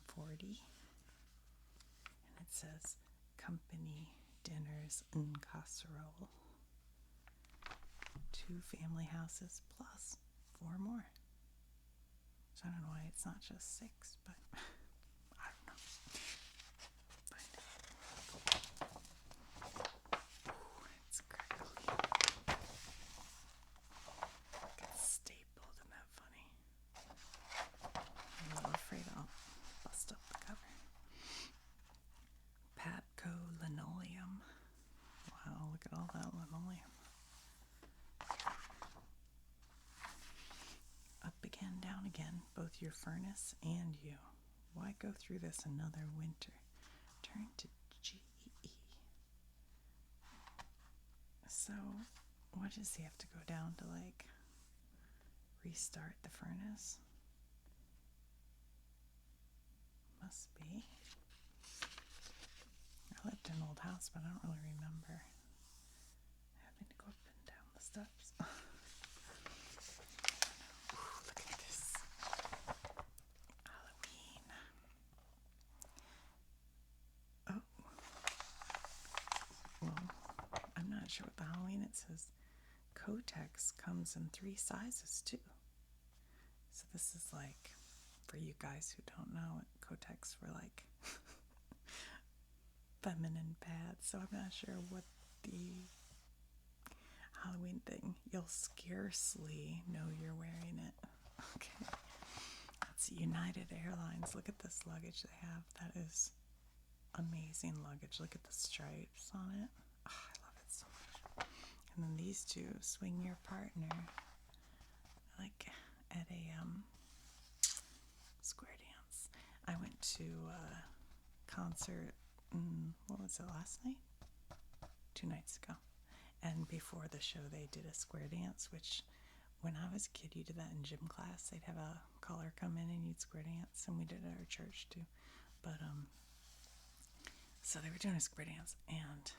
140. And it says company dinners en casserole. 2 family houses plus 4 more. So I don't know why it's not just 6, but I don't know. Find it. Ooh, it's crackly. It's stapled, isn't that funny? I'm a little afraid I'll bust up the cover. Patco linoleum. Wow, look at all that linoleum. Up again, down again, both your furnace and you. Why go through this another winter? Turn to GE. So, what does he have to go down to, like, restart the furnace? Must be. I lived in an old house, but I don't really remember having to go up and down the steps. Ooh, look at this. Halloween. Oh. Well, I'm not sure what the Halloween it says. Kotex comes in 3 sizes too. So this is like, for you guys who don't know, Kotex were like feminine pads. So I'm not sure what the Halloween thing. You'll scarcely know you're wearing it. Okay. That's United Airlines. Look at this luggage they have. That is amazing luggage. Look at the stripes on it. Oh, I love it so much. And then these two, Swing Your Partner, like at a square dance. I went to a concert, what was it, last night? 2 nights ago. And before the show, they did a square dance, which when I was a kid, you did that in gym class. They'd have a caller come in and you'd square dance, and we did it at our church too. But, so they were doing a square dance, and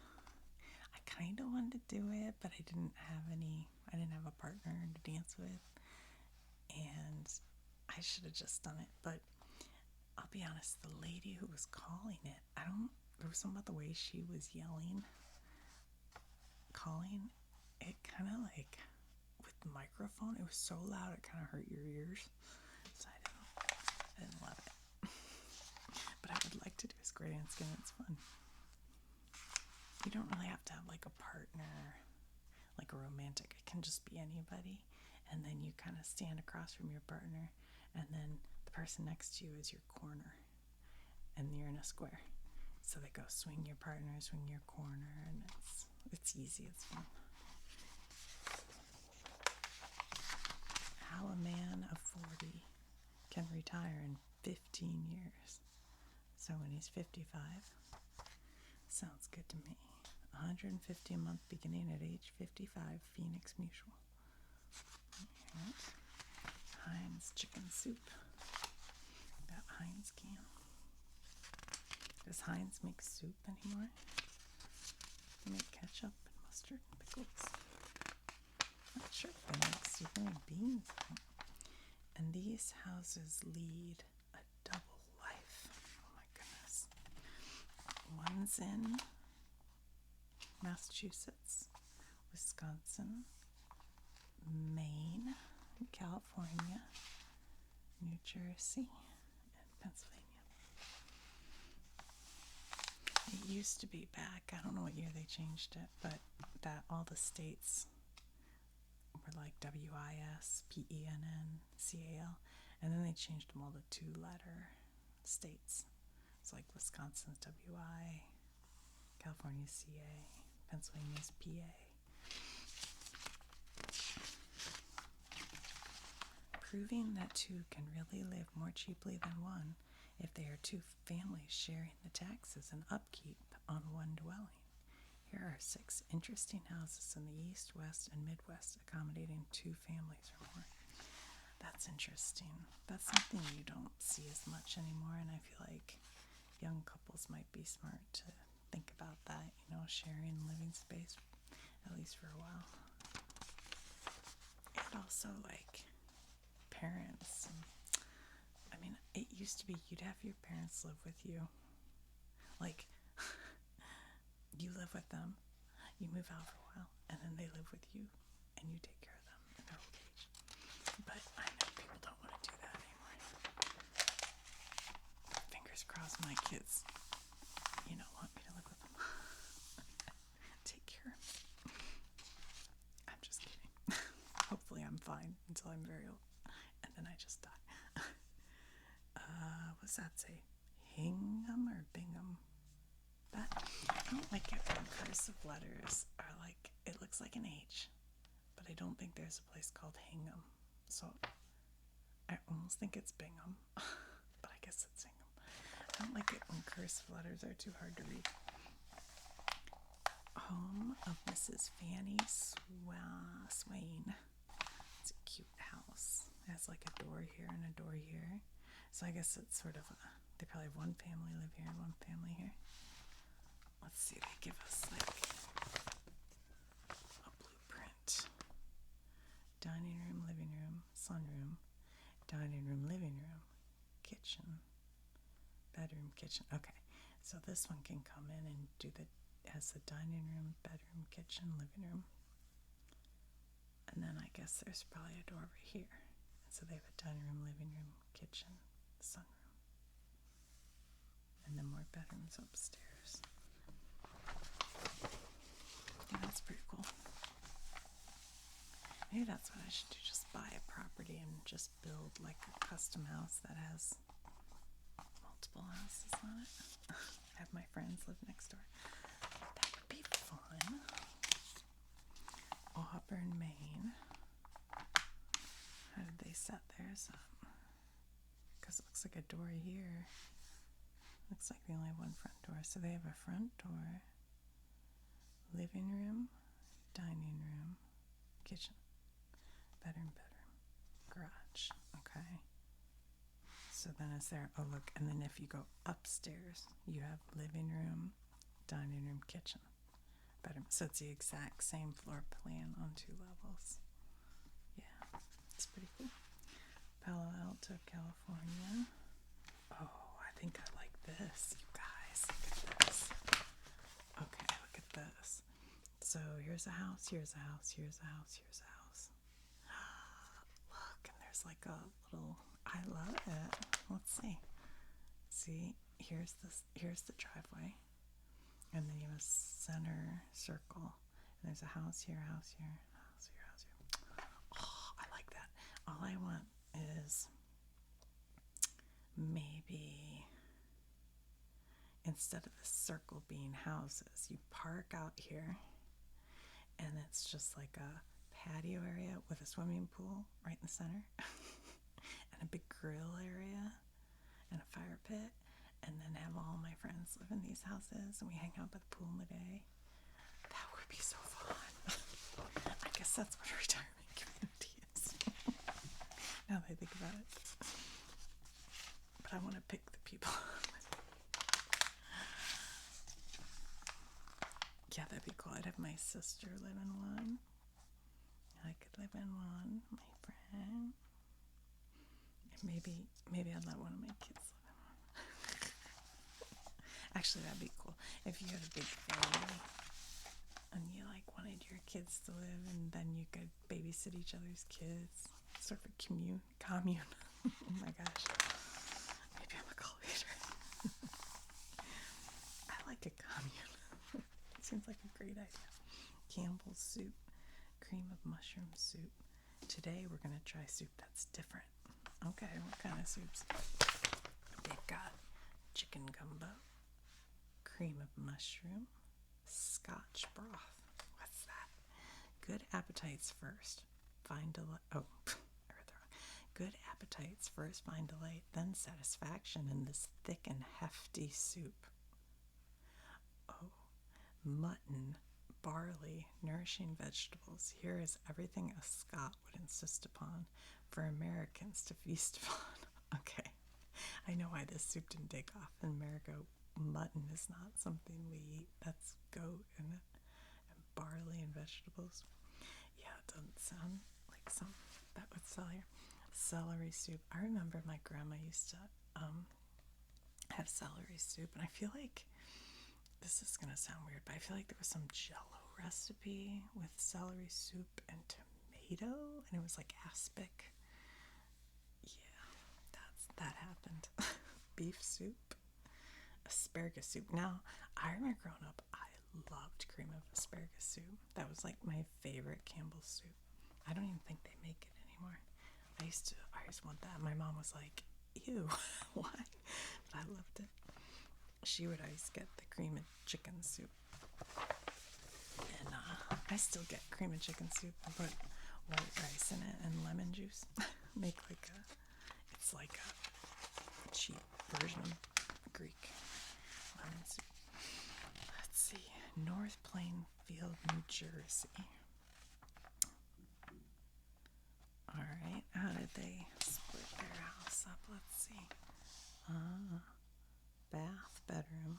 I kind of wanted to do it, but I didn't have a partner to dance with, and I should have just done it. But I'll be honest, the lady who was calling it, there was something about the way she was calling, it kind of like, with the microphone, it was so loud it kind of hurt your ears, so I didn't love it. But I would like to do a square dance again. It's fun. You don't really have to have like a partner, like a romantic. It can just be anybody, and then you kind of stand across from your partner, and then the person next to you is your corner, and you're in a square. So they go swing your partner, swing your corner, and it's easy, it's fun. How a man of 40 can retire in 15 years. So when he's 55, sounds good to me. $150 a month beginning at age 55, Phoenix Mutual. Right. Heinz chicken soup. That Heinz can. Does Heinz make soup anymore? They make ketchup and mustard and pickles. Not sure if they make soup. They make beans. And these houses lead a double life. Oh my goodness. One's in Massachusetts, Wisconsin, Maine, California, New Jersey, and Pennsylvania. It used to be back, I don't know what year they changed it, but that all the states were like WIS, PENN, CAL, and then they changed them all to 2-letter states. It's like Wisconsin's WI, California's CA, Pennsylvania's PA. Proving that 2 can really live more cheaply than 1 if they are 2 families sharing the taxes and upkeep on one dwelling. Here are 6 interesting houses in the East, West, and Midwest accommodating 2 families or more. That's interesting. That's something you don't see as much anymore, and I feel like young couples might be smart to think about that, sharing living space, at least for a while. And also, like, parents. I mean, it used to be you'd have your parents live with you. Like, you live with them, you move out for a while, and then they live with you, and you take care of them in their old age. But I know people don't want to do that anymore. Fingers crossed my kids, want me to live with them. Take care of me. I'm just kidding. Hopefully I'm fine until I'm very old, and then I just die. What's that say? Hingham or Bingham? That, I don't like it when cursive letters are like, it looks like an H, but I don't think there's a place called Hingham. So I almost think it's Bingham, but I guess it's Hingham. I don't like it when cursive letters are too hard to read. Home of Mrs. Fanny Swain. It's a cute house. It has like a door here and a door here. So I guess it's sort of they probably have one family live here and one family here. Let's see, they give us like a blueprint. Dining room, living room, sunroom, dining room, living room, kitchen, bedroom, kitchen. Okay, so this one can come in and has the dining room, bedroom, kitchen, living room. And then I guess there's probably a door over here. And so they have a dining room, living room, kitchen, sunroom. And then more bedrooms upstairs. Yeah, that's pretty cool. Maybe that's what I should do, just buy a property and just build like a custom house that has multiple houses on it. Have my friends live next door. That would be fun. Auburn, Maine. How did they set theirs up? Because it looks like a door here. Looks like they only have one front door. So they have a front door, living room, dining room, kitchen, bedroom, garage. Okay. So then is there, oh look, and then if you go upstairs, you have living room, dining room, kitchen, bedroom. So it's the exact same floor plan on 2 levels. Yeah, it's pretty cool. Palo Alto, California. Oh, I think I like this, you guys. Look at this. Okay, look at this. So here's a house, here's a house, here's a house, here's a house. Look, and there's like a little, I love it. Let's see. See, here's the driveway. And then you have a center circle. And there's a house here, house here, house here, house here. Oh, I like that. All I want is maybe instead of the circle being houses, you park out here and it's just like a patio area with a swimming pool right in the center and a big grill area and a fire pit, and then have all my friends live in these houses and we hang out by the pool in the day. That would be so fun. I guess that's what a retirement community is. Now that I think about it. But I want to pick the people. Yeah, that'd be cool. I'd have my sister live in one. I could live in one. My friend. And maybe I'd let one of my kids live in one. Actually, that'd be cool. If you had a big family and you like wanted your kids to live, and then you could babysit each other's kids. Sort of a commune. Oh my gosh. Maybe I'm a cult leader. I like a commune. Seems like a great idea. Campbell's soup, cream of mushroom soup. Today we're going to try soup that's different. Okay, what kind of soups? They've got chicken gumbo, cream of mushroom, Scotch broth. What's that? Good appetites first. Find delight. Oh, I read that wrong. Good appetites first, find delight, then satisfaction in this thick and hefty soup. Oh, mutton, barley, nourishing vegetables. Here is everything a Scot would insist upon for Americans to feast upon. Okay, I know why this soup didn't take off in America. Mutton is not something we eat. That's goat and barley and vegetables. Yeah, it doesn't sound like something that would sell here. Celery soup. I remember my grandma used to have celery soup, and I feel like this is gonna sound weird, but I feel like there was some Jello recipe with celery soup and tomato, and it was like aspic. Yeah, that happened. Beef soup, asparagus soup. Now, I remember growing up, I loved cream of asparagus soup. That was like my favorite Campbell's soup. I don't even think they make it anymore. I used want that. My mom was like, ew, why? But I loved it. She would always get the cream and chicken soup. And I still get cream and chicken soup. I put white rice in it and lemon juice. Make it's like a cheap version of Greek lemon soup. Let's see. North Plainfield, New Jersey. Alright, how did they split their house up? Let's see. Bath, bedroom,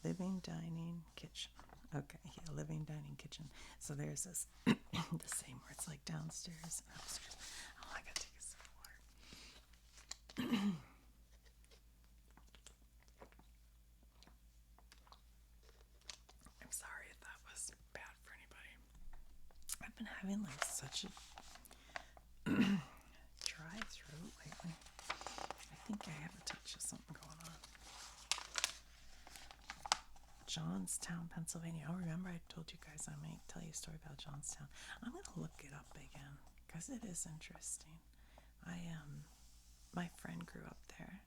living, dining, kitchen. Okay, yeah, living, dining, kitchen. So there's this, the same where it's like downstairs and upstairs. Oh, I gotta take a sip of water. I'm sorry if that was bad for anybody. I've been having like such a dry throat lately. I think I have a touch of something going on. Johnstown, Pennsylvania. Oh, remember I told you guys I might tell you a story about Johnstown. I'm going to look it up again because it is interesting. My friend grew up there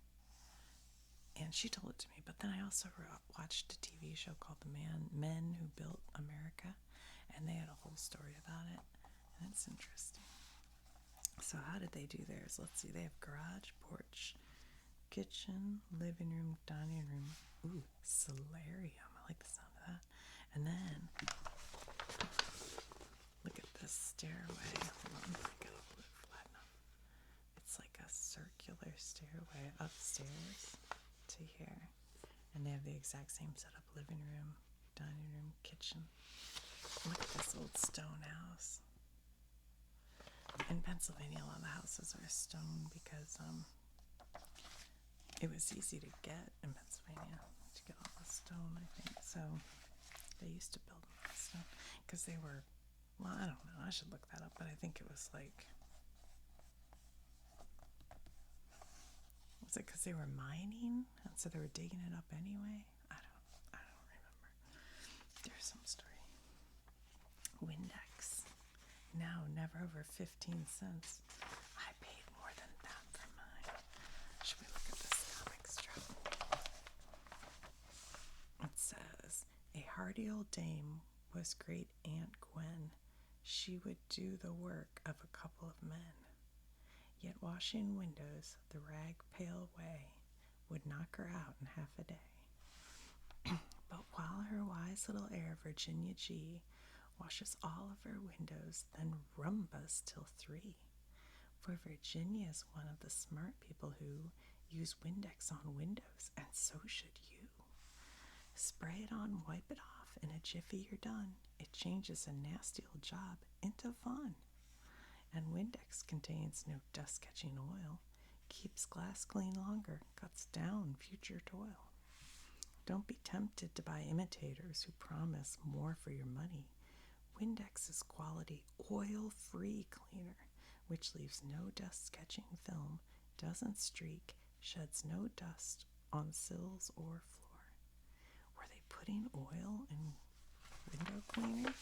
and she told it to me, but then I also watched a TV show called Men Who Built America, and they had a whole story about it, and it's interesting. So how did they do theirs? Let's see. They have garage, porch, kitchen, living room, dining room. Ooh, solarium. I like the sound of that. And then, look at this stairway. Hold on, I gotta flatten up. It's like a circular stairway upstairs to here. And they have the exact same setup. Living room, dining room, kitchen. Look at this old stone house. In Pennsylvania, a lot of the houses are stone because it was easy to get in Pennsylvania to get all the stone, I think. So they used to build them out of stone because they were, well, I don't know. I should look that up, but I think it was like, was it because they were mining and so they were digging it up anyway? I don't remember. There's some story. Windex. Now, never over 15 cents. I paid more than that for mine. Should we look at this comic strip? It says, a hardy old dame was great Aunt Gwen. She would do the work of a couple of men. Yet washing windows the rag-pale way would knock her out in half a day. But while her wise little heir, Virginia G., washes all of her windows, then rumbas till 3. For Virginia is one of the smart people who use Windex on windows, and so should you. Spray it on, wipe it off, in a jiffy you're done. It changes a nasty old job into fun. And Windex contains no dust-catching oil, keeps glass clean longer, cuts down future toil. Don't be tempted to buy imitators who promise more for your money. Windex is quality oil-free cleaner, which leaves no dust-catching film, doesn't streak, sheds no dust on sills or floor. Were they putting oil in window cleaner?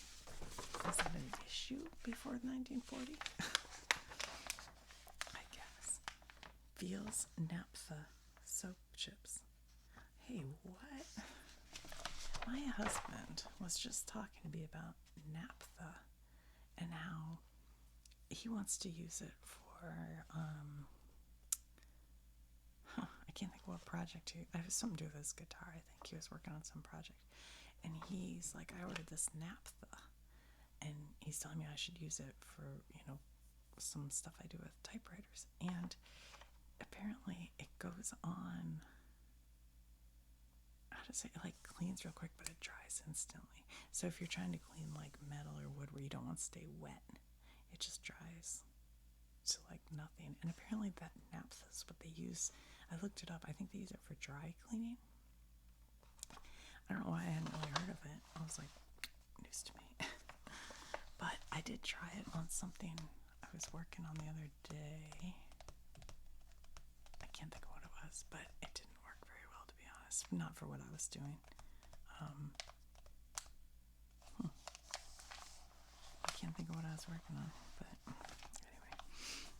Was that an issue before 1940? I guess. Veals naphtha soap chips. Hey, what? My husband was just talking to me about naphtha and how he wants to use it for I can't think of what project it was something to do with his guitar. I think he was working on some project, and he's like, I ordered this naphtha, and he's telling me I should use it for some stuff I do with typewriters, and apparently it goes on, how to say, it like cleans real quick, but it dries instantly. So if you're trying to clean like metal or wood where you don't want to stay wet, it just dries to like nothing. And apparently that naphtha is what they use. I looked it up. I think they use it for dry cleaning. I don't know why I hadn't really heard of it. I was like, news to me. But I did try it on something I was working on the other day. I can't think of what it was, but it didn't work very well, to be honest. Not for what I was doing. I can't think of what I was working on, but anyway.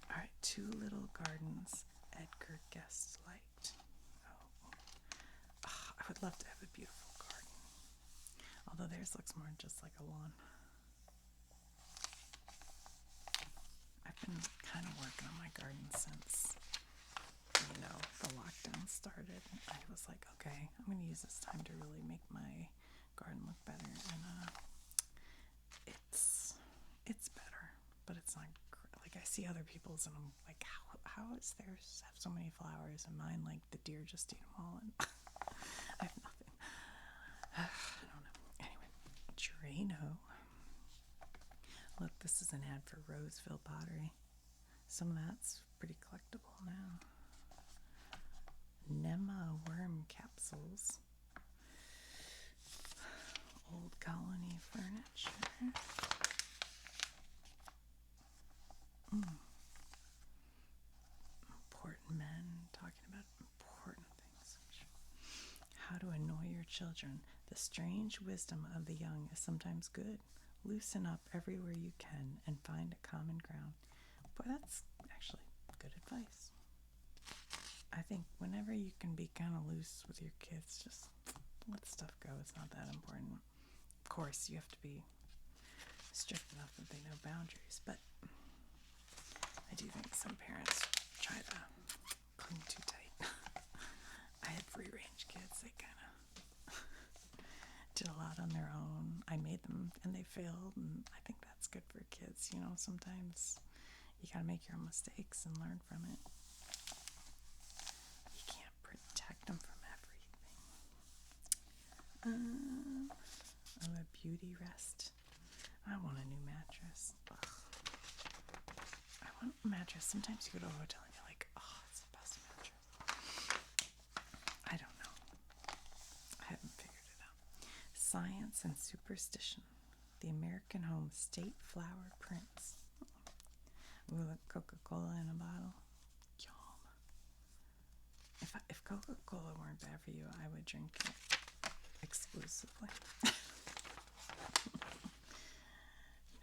All right, Two Little Gardens Edgar Guest liked. I would love to have a beautiful garden. Although theirs looks more just like a lawn. I've been kind of working on my garden since, the lockdown started. I was like, okay, I'm going to use this time to really make my garden look better. And it's better, but it's not like I see other people's and I'm like, how is theirs have so many flowers and mine like the deer just eat them all and I have nothing. I don't know. Anyway, Drano. Look, this is an ad for Roseville Pottery. Some of that's pretty collectible now. Nema worm capsules. Old colony furniture. Important men talking about important things. How to annoy your children. The strange wisdom of the young is sometimes good. Loosen up everywhere you can and find a common ground. Boy, that's actually good advice. I think whenever you can be kind of loose with your kids, just let stuff go. It's not that important. Of course, you have to be strict enough that they know boundaries, but I do think some parents try to cling too tight. I had free-range kids. They kind of did a lot on their own. I made them, and they failed, and I think that's good for kids. Sometimes you gotta make your own mistakes and learn from it. You can't protect them from everything. A beauty rest. I want a new mattress. Ugh. I want a mattress. Sometimes you go to a hotel and you're like, oh, it's the best mattress. I don't know. I haven't figured it out. Science and Superstition. The American Home State Flower Prints. Ooh, look, Coca-Cola in a bottle. Yum. If Coca-Cola weren't bad for you, I would drink it exclusively.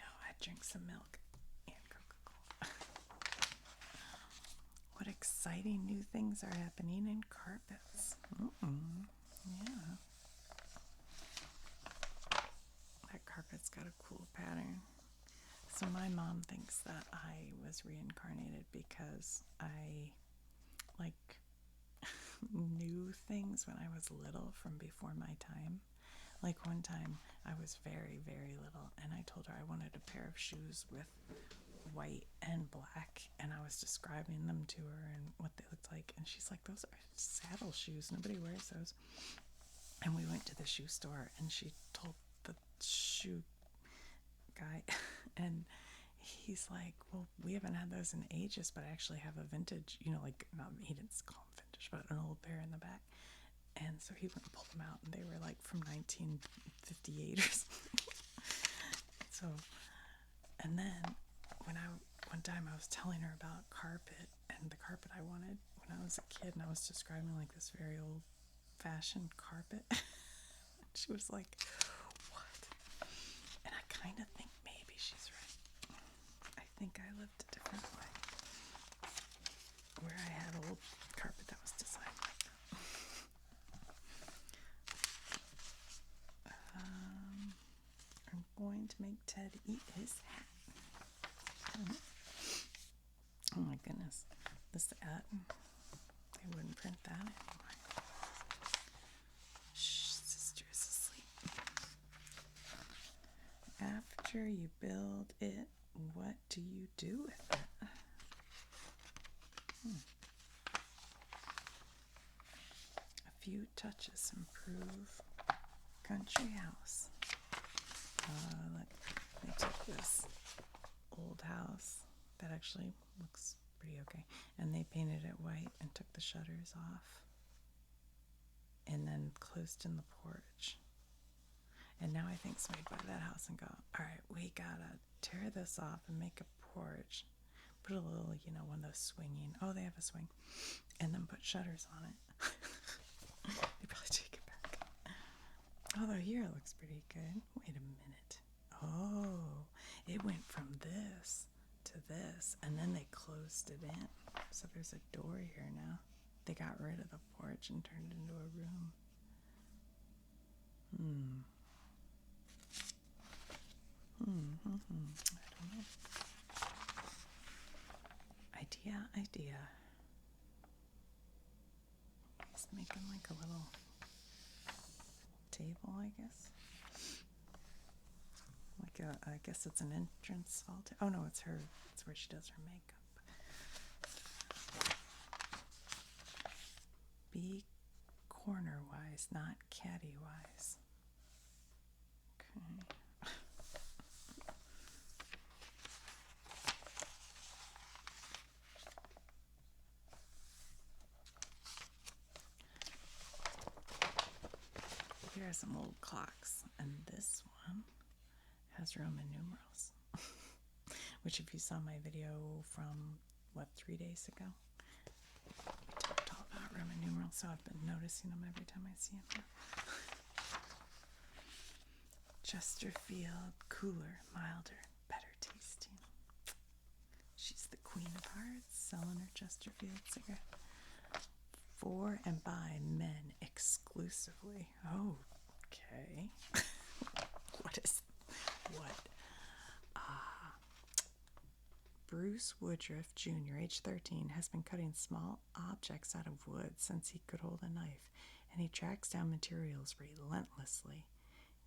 I'd drink some milk and Coca-Cola. What exciting new things are happening in carpets. Yeah. That carpet's got a cool pattern. So my mom thinks that I was reincarnated because I knew things when I was little from before my time. Like one time I was very, very little and I told her I wanted a pair of shoes with white and black, and I was describing them to her and what they looked like, and she's like, those are saddle shoes, nobody wears those. And we went to the shoe store and she told the shoe guy and he's like, well, we haven't had those in ages, but I actually have a vintage, not, he didn't call them vintage, but an old pair in the back. And so he went and pulled them out, and they were like from 1958 or something. So, and then one time I was telling her about carpet and the carpet I wanted when I was a kid, and I was describing like this very old-fashioned carpet. She was like, what? And I kind of think maybe she's right. I think I lived a different life where I had old carpet that was designed like that. I'm going to make Ted eat his hat. Oh my goodness. This ad, they wouldn't print that anymore. Shh, sister is asleep. After you build it, what do you do with it? A few touches improve country house. Look, they took this old house That actually looks pretty okay. And they painted it white and took the shutters off. And then closed in the porch. And now I think somebody bought that house and go, all right, we gotta tear this off and make a porch. Put a little, one of those swinging. Oh, they have a swing. And then put shutters on it. They probably take it back. Although here it looks pretty good. Wait a minute. Oh, it went from this to this, and then they closed it in. So there's a door here now. They got rid of the porch and turned it into a room. I don't know. Idea. Just making like a little table, I guess. I guess it's an entrance hall. Oh no, it's her. It's where she does her makeup. Be corner-wise, not caddy-wise. Okay. Here are some old clocks, and this one has Roman numerals. Which, if you saw my video from, 3 days ago, we talked all about Roman numerals, so I've been noticing them every time I see them. Chesterfield, cooler, milder, better tasting. She's the queen of hearts, selling her Chesterfield cigarette. For and by men exclusively. Oh, okay. What? Bruce Woodruff Jr., age 13, has been cutting small objects out of wood since he could hold a knife, and he tracks down materials relentlessly.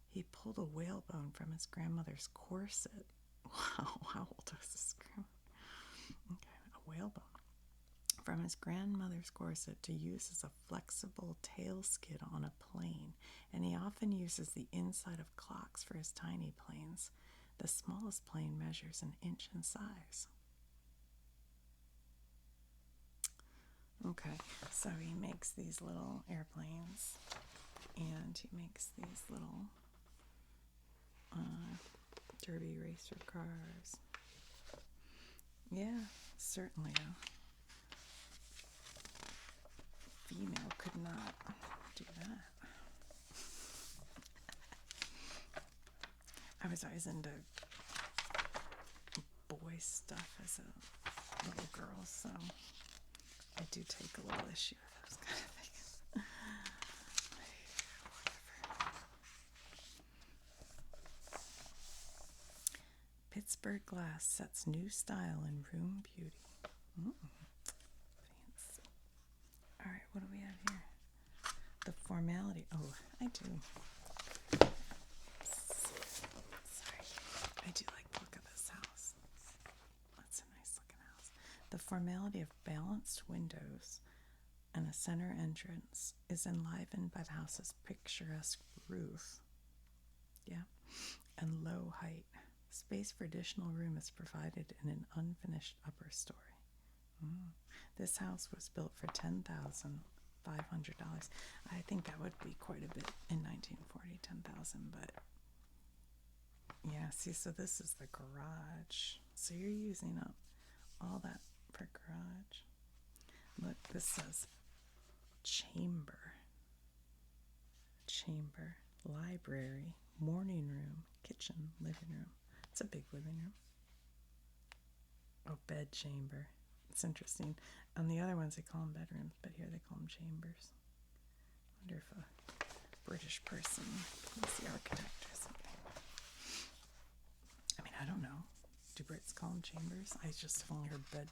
He pulled a whalebone from his grandmother's corset. Wow, how old was this grandma? Okay, a whalebone from his grandmother's corset to use as a flexible tail skid on a plane, and he often uses the inside of clocks for his tiny planes. The smallest plane measures an inch in size. Okay, so he makes these little airplanes, and he makes these little derby racer cars. Yeah, certainly a female could not do that. I was always into boy stuff as a little girl, so I do take a little issue with those kind of things. Whatever. Pittsburgh glass sets new style in room beauty. Fancy. All right, what do we have here? The formality. Oh, I do. Sorry. I do like the look of this house. That's a nice looking house. The formality of balanced windows and a center entrance is enlivened by the house's picturesque roof. Yeah. And low height. Space for additional room is provided in an unfinished upper story. This house was built for $10,500. I think that would be quite a bit in 1940, 10,000, but yeah, see, so this is the garage. So you're using up all that for garage. Look, this says chamber, library, morning room, kitchen, living room. It's a big living room. Oh, bed chamber. It's interesting. On the other ones, they call them bedrooms, but here they call them chambers. I wonder if a British person was the architect or something. I mean, I don't know. Do Brits call them chambers? I just have only heard bed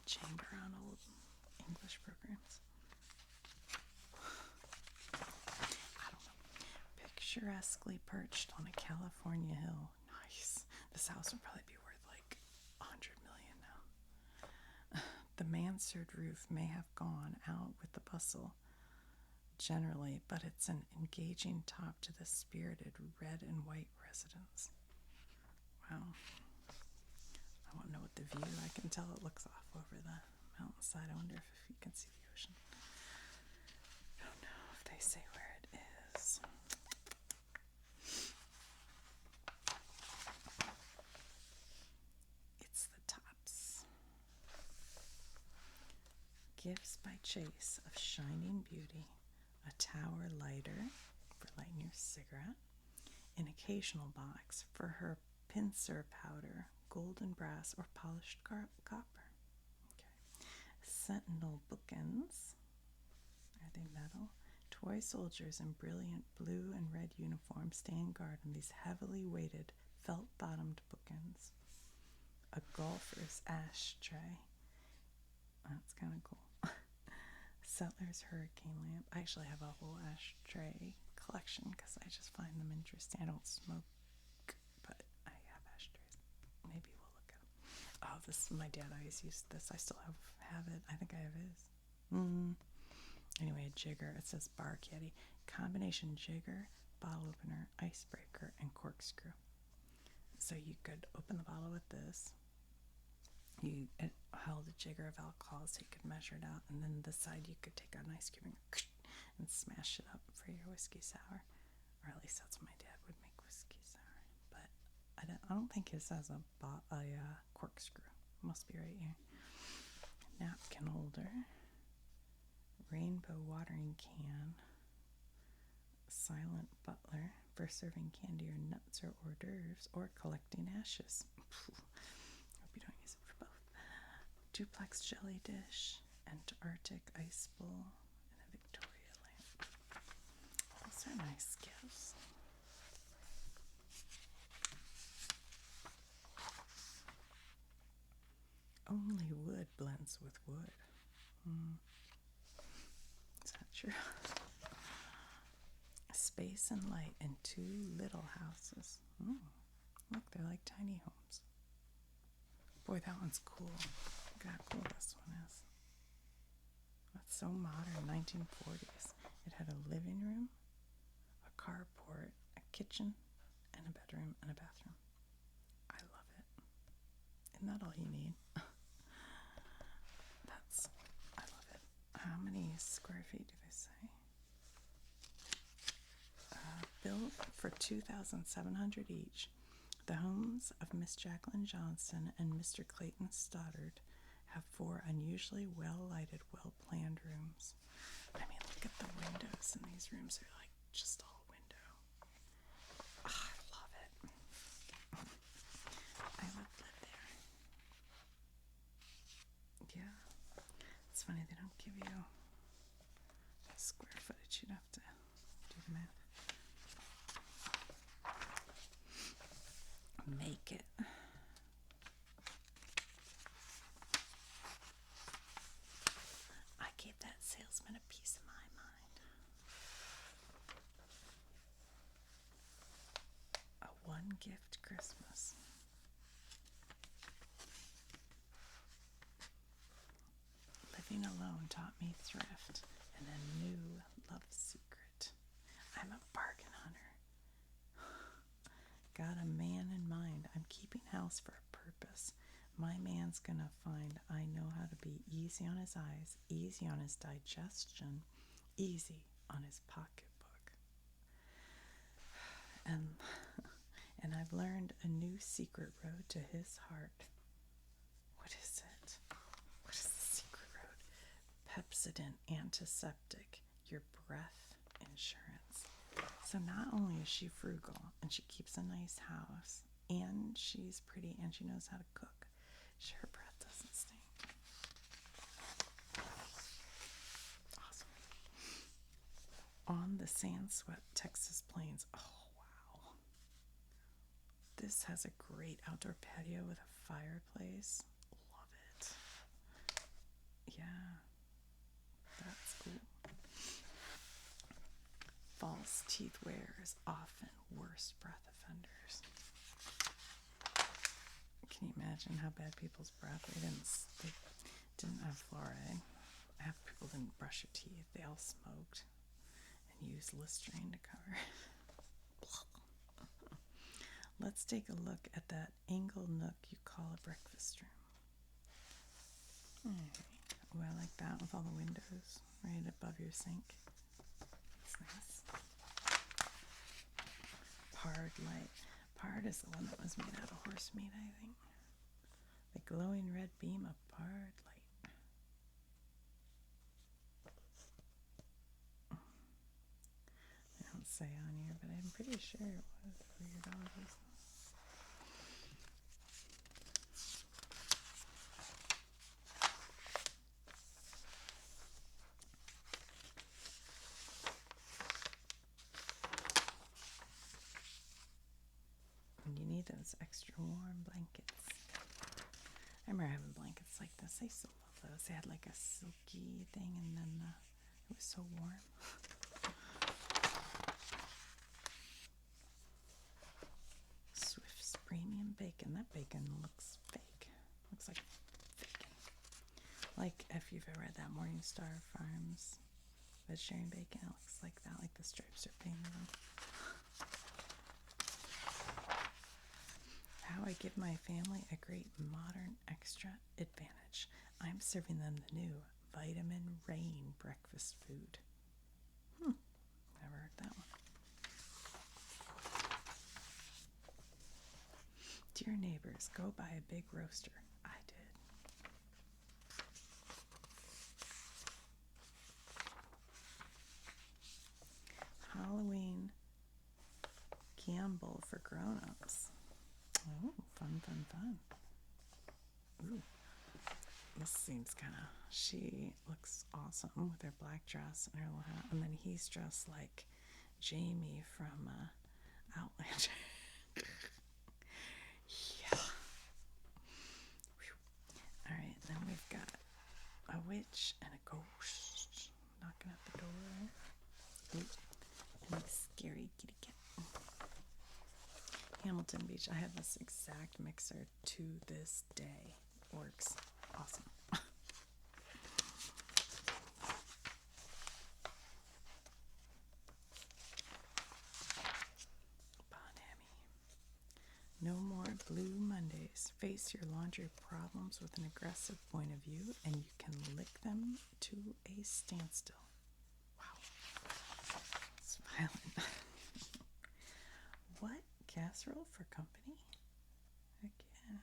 chamber on old English programs. I don't know. Picturesquely perched on a California hill. Nice. This house would probably be worth like $100 million now. The mansard roof may have gone out with the bustle generally, but it's an engaging top to the spirited red and white residence. Wow. I want to know what the view, I can tell it looks off over the mountainside. I wonder if you can see the ocean. I don't know if they say where it is. It's the tops. Gifts by Chase of Shining Beauty, a tower lighter for lighting your cigarette, an occasional box for her pincer powder, golden brass or polished copper. Okay. Sentinel bookends. Are they metal? Toy soldiers in brilliant blue and red uniforms stand guard on these heavily weighted, felt-bottomed bookends. A golfer's ashtray. That's kind of cool. Settler's hurricane lamp. I actually have a whole ashtray collection because I just find them interesting. I don't smoke, but I have ashtrays. Maybe we'll look at them. Oh, this, my dad always used this. I still have it. I think I have his. Anyway, a jigger. It says Bar Caddy. Combination jigger, bottle opener, icebreaker, and corkscrew. So you could open the bottle with this. It held a jigger of alcohol so you could measure it out, and then the side you could take an ice cube and smash it up for your whiskey sour, or at least that's what my dad would make whiskey sour. But I don't think his has a corkscrew. Must be right here. Napkin holder, rainbow watering can, silent butler for serving candy or nuts or hors d'oeuvres or collecting ashes. Hope you don't use it for both. Duplex jelly dish, Antarctic ice bowl, and a Victoria lamp. Those are nice gifts. Only wood blends with wood. Is that true? Space and light in 2 little houses. Look, they're like tiny homes. Boy, that one's cool. Look how cool this one is. That's so modern, 1940s. It had a living room, a carport, a kitchen, and a bedroom and a bathroom. I love it. Isn't that all you need? I love it. How many square feet do they say? Built for $2,700 each, the homes of Miss Jacqueline Johnson and Mr. Clayton Stoddard have 4 unusually well-lighted, well-planned rooms. I mean, look at the windows in these rooms. They're like just all window. Oh, I love it. I would live there. Yeah. It's funny, they don't give you square footage. You'd have to do the math. Make it. I gave that salesman a piece of my mind. A one-gift Christmas. Living alone taught me thrift and a new love secret. I'm a bargain hunter. Got a man in mind. I'm keeping house for a purpose. My man's gonna find I know how to be easy on his eyes, easy on his digestion, easy on his pocketbook. And I've learned a new secret road to his heart. What is it? What is the secret road? Pepsodent antiseptic, your breath insurance. So not only is she frugal and she keeps a nice house and she's pretty and she knows how to cook, her breath doesn't stink. Awesome. On the sand-swept Texas plains. Oh, wow. This has a great outdoor patio with a fireplace. Love it. Yeah. That's cool. False teeth wearers, often worst breath offenders. Can you imagine how bad people's breath? They didn't have fluoride. Half people didn't brush their teeth. They all smoked and used Listerine to cover. Let's take a look at that angle nook you call a breakfast room. Oh, I like that with all the windows right above your sink. It's nice. Pard light. Pard is the one that was made out of horse meat, I think. The glowing red beam of pard light. They don't say on here, but I'm pretty sure it was for your doggies. And you need those extra warm blankets. I remember having blankets like this. I still love those. They had like a silky thing, and then it was so warm. Swift's premium bacon. That bacon looks fake. Looks like bacon. Like if you've ever had that Morningstar Farms vegetarian bacon, it looks like that. Like the stripes are painted on. How I give my family a great modern extra advantage. I'm serving them the new Vitamin Rain breakfast food. Never heard that one. Dear neighbors, go buy a big roaster. I did. Halloween gamble for grown-ups. Oh, fun, fun, fun. Ooh. This seems kind of, she looks awesome with her black dress and her little hat. And then he's dressed like Jamie from Outlander. Yeah. Whew. All right, then we've got a witch and a ghost knocking at the door. Ooh. And a scary kitty cat. Hamilton Beach. I have this exact mixer to this day. Works awesome. Bonami. No more blue Mondays. Face your laundry problems with an aggressive point of view, and you can lick them to a standstill. Wow. It's violent. What? Casserole for company? Heck yeah.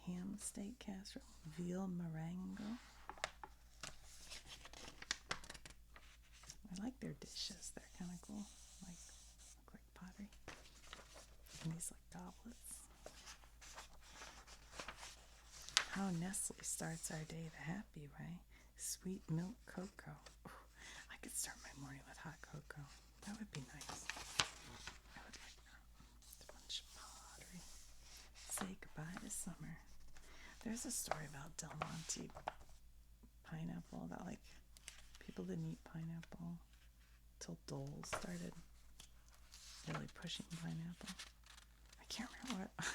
Ham steak casserole. Veal meringue. I like their dishes. They're kind of cool. Look like pottery. And these like goblets. How Nestle starts our day the happy way. Sweet milk cocoa. Ooh, I could start my morning with hot cocoa. That would be nice. I would like that. It's a bunch of pottery. Say goodbye to summer. There's a story about Del Monte pineapple that like people didn't eat pineapple till Dole started really pushing pineapple. I can't remember what I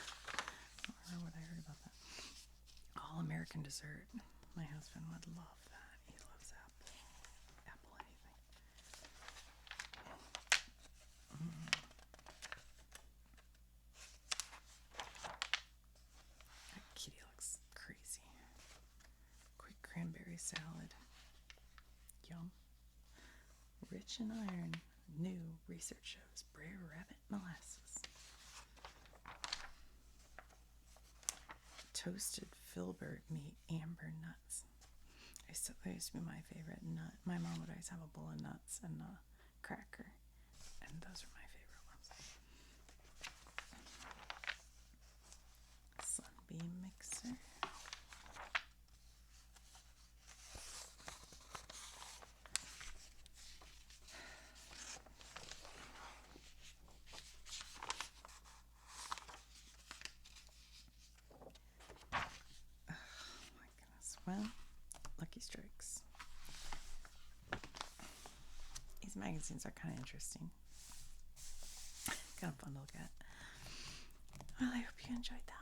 don't remember what I heard about that. All American dessert. My husband would love that. He loves apple anything. That kitty looks crazy. Quick cranberry salad. Yum. Rich in iron. New research shows Brer Rabbit molasses. Toasted filbert meat, amber nuts. That used to be my favorite nut. My mom would always have a bowl of nuts and a cracker, and those are my favorite ones. Sunbeam mixer. Well, Lucky Strikes. These magazines are kind of interesting. Kind of fun to look at. Well, I hope you enjoyed that.